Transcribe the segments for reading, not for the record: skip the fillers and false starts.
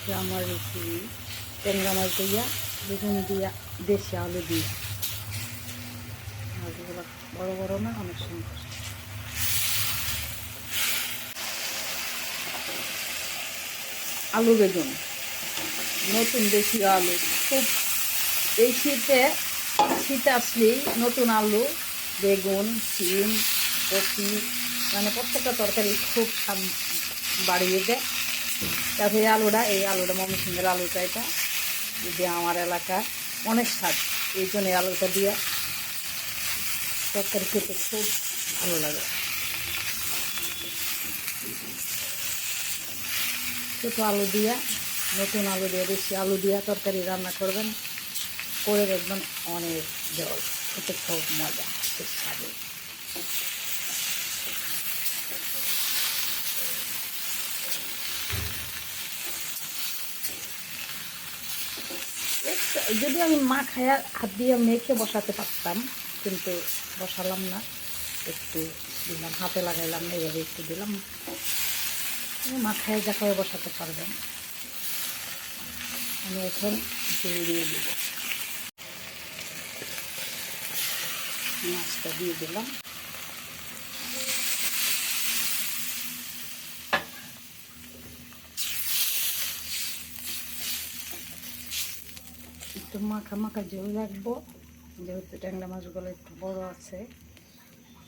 আজকে আমার রেসিপি ট্যাংরা মাছ দিয়া বেগুন দিয়া দেশি আলু দিয়ে। মাছগুলো বড় বড় না, অনেক সুন্দর। আলু বেগুন, নতুন দেশি আলু খুব এই শীত আসলেই নতুন আলু, বেগুন, শিম, কপি, মানে প্রত্যেকটা তরকারি খুব স্বাদ বাড়িয়ে দেয়। তারপরে এই আলুটা ময়মনসিংহের আলুটা, এটা যদি আমার এলাকার অনেক স্বাদ, এই জন্য এই আলুটা দিয়ে তরকারি খেতে খুব ভালো লাগে। ছোটো আলু দিয়া, নতুন আলু দিয়ে, দেশি আলু দিয়া তরকারি রান্না করবেন, করে দেখবেন অনেক জল, খেতে খুব মজা, খুব স্বাদে। যদি আমি খায়া হাত দিয়ে মেখে বসাতে পারতাম, কিন্তু বসালাম না, একটু দিলাম, হাতে লাগাইলাম, এইভাবে একটু দিলাম। খায়া যা করে বসাতে পারবেন। আমি এখন জল দিয়ে দিব, মাছটা দিয়ে দিলাম। একটু মাখা মাখা ঝোল রাখবো, যেহেতু ট্যাংরা মাছগুলো একটু বড় আছে,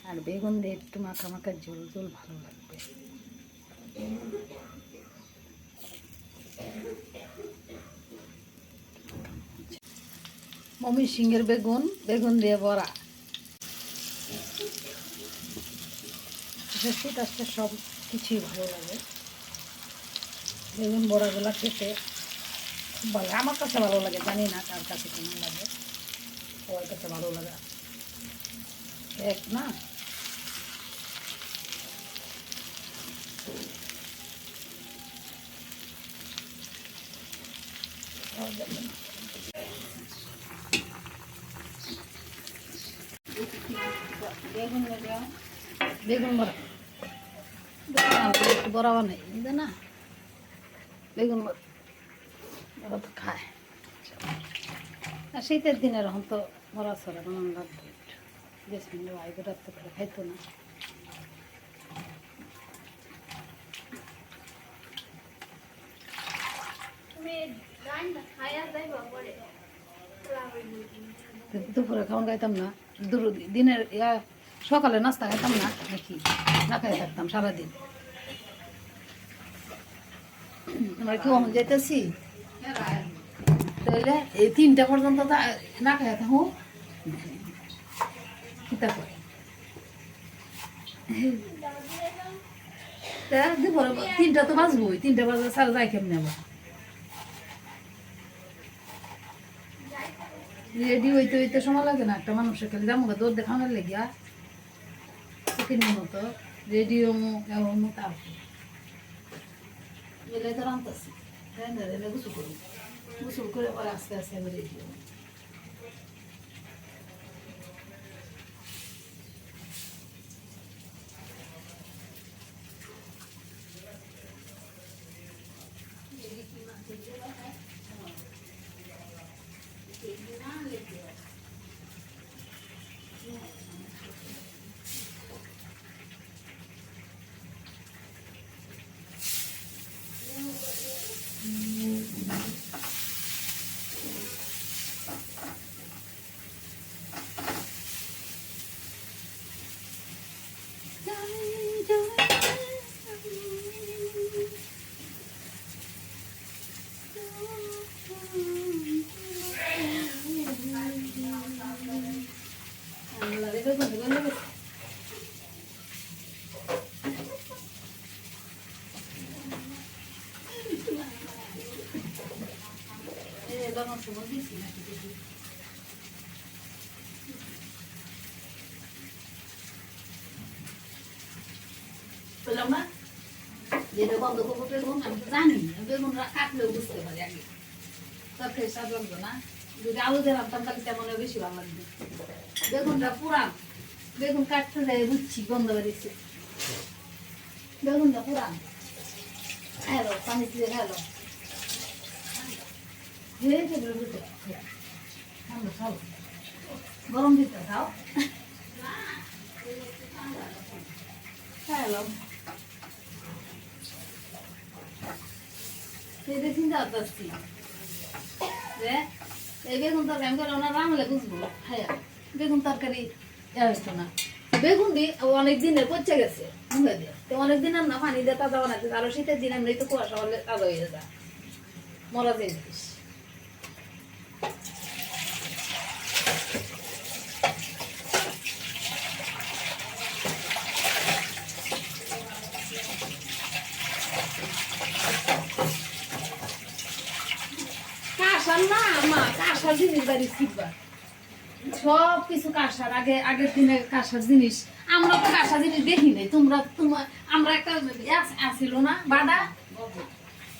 আর বেগুন দিয়ে একটু মাখা মাখা ঝোল ঝোল ভালো লাগবে। ময়মনসিংহের বেগুন দিয়ে বড়া। শীত আসতে সব কিছুই ভালো লাগে। বেগুন বড়াগুলো খেতে খুব ভালো, আমার কাছে ভালো লাগে, জানি না কার কাছে কেমন লাগে, সবার কাছে ভালো লাগে এক না। বেগুন বড়া একটু বড়া বানাই না, বেগুন বড়া তো খায়। আর শীতের দিনে এরকম তো বড়া ছড়া বানানো লাগবে, একটু বেশ মিলে ভাইকে রাখতে পারে, খাইতো না। দুপুরে খাওয়ান খাইতাম না, দিনের সকালে নাস্তা খাইতাম না, নাকি না খাই থাকতাম সারাদিন। আমরা কি কখন যাইতেছি তাহলে এই 3টা পর্যন্ত না খাই থাকুন, কিতা করে দুপুরে 3টা তো বাজবই, 3টা বাজে সারা যাই কেমনি আবার রেডি হইতে হইতে সময় লাগে না একটা মানুষের, খালি জামুকা দৌড় দেখানোর লেগিয়া চিকেনের মতো রেডি হমু এমন তারপর এলে তো রান্তাছি, গোসল করে পরে আস্তে আস্তে আমি রেডি হবো। বললাম না যেটা বন্ধ করবো বেগুন, আমি তো জানি বেগুন কাটলেও বুঝতে পারি আগে, তরকারি স্বাদ লাগবে না। যদি আলু দিয়ে রাখতাম তাহলে তেমন বেশি ভালো লাগবে। বেগুনটা পুরান, বেগুন কাটতে যাই বুঝছি গন্ধ বেরিয়েছে, বেগুনটা পুরান। হ্যালো পানি দিয়ে হ্যালো গরম দিতে খাও হ্যালো চিন্তা করতেছি যে এই বেগুন তরকারি করে ওনার রান্নালে বুঝবো হ্যাঁ বেগুন তরকারি হইতো না বেগুন দিয়ে অনেক দিনের পচে গেছে মুখে দিয়ে তো অনেক দিন না পানি দিয়ে তাজা বানাতে আরো শীতের দিন এমনি তো কুয়াশা হলে তাজা হয়ে যায় মরা জিনিস কাঁসার না মা কাঁসার জিনিস বাড়ি শিখবা সব কিছু কাঁসার আগের দিনে কাঁসার জিনিস আমরা তো কাঁসার জিনিস দেখি নাই আমরা একটা আসিল না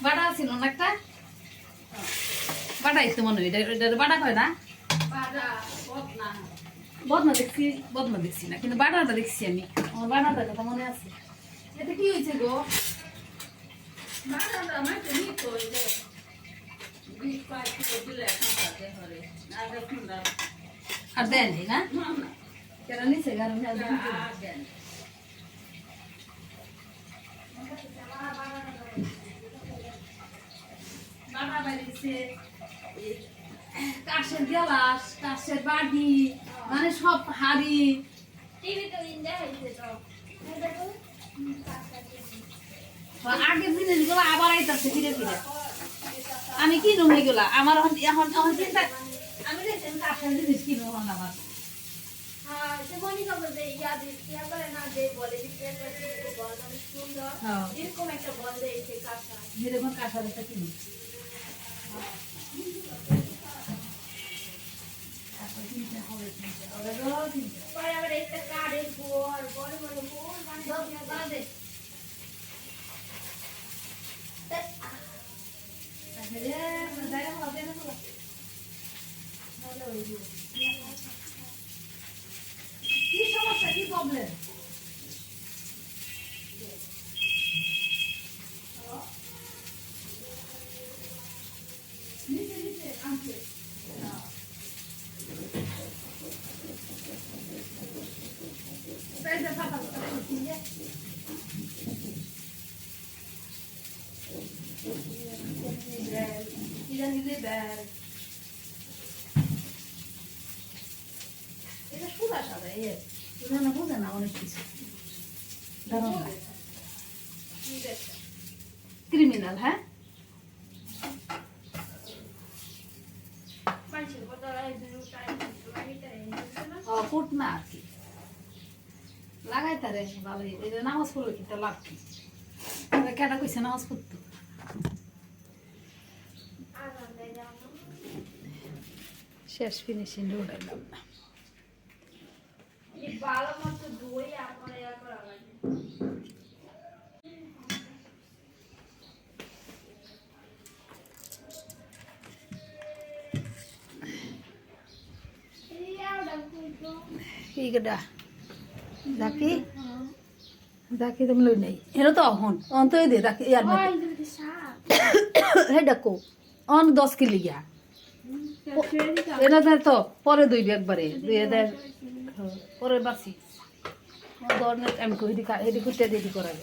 বাড়া ছিল না একটা বাড়া তো মনে হয় এটা বাড়া কয় না বদনা দেখছি না কিন্তু বাড়াটা দেখছি আমি আমার বাড়াটার কথা মনে আছে এটা কি হয়েছে গো আর দেন না কেন নিচে গরম কাশের গ্লাস কাশের বাটি মানে সব হাড়ি আগের জিনিসগুলো আবার আইতাছে ফিরে ফিরে আমি কিনুম এগুলা আমার এখন চিন্তা আমি কাশের জিনিস কিনুম আমার যেরকম কাঁসার একটা কিনি কি সমস্যা কি প্রবলেম এটা সুদা সাদা বোঝে না অনেক কিছু ক্রিমিনাল হ্যাঁ ফুট না আর কি লাগাই তারে ভালোই এটা নামাজ পড়বে কিন্তু লাভ কি কেটা কইছে নামাজ পড়তো শেষ ফিনিশিং উঠাইলাম না ভালো মতো ধুই আপনার কি গেডা জাকি জাকি তুমি লই নাই এরা তো অহন তো দে জাকি ইয়ার মধ্যে হে ডাকো অন 10 কিলো গিয়া এরা তো পরে দুই একবারে দুই এদের পরে বাসি ধরনের আমি কই এদি কুটে দেরি করাবে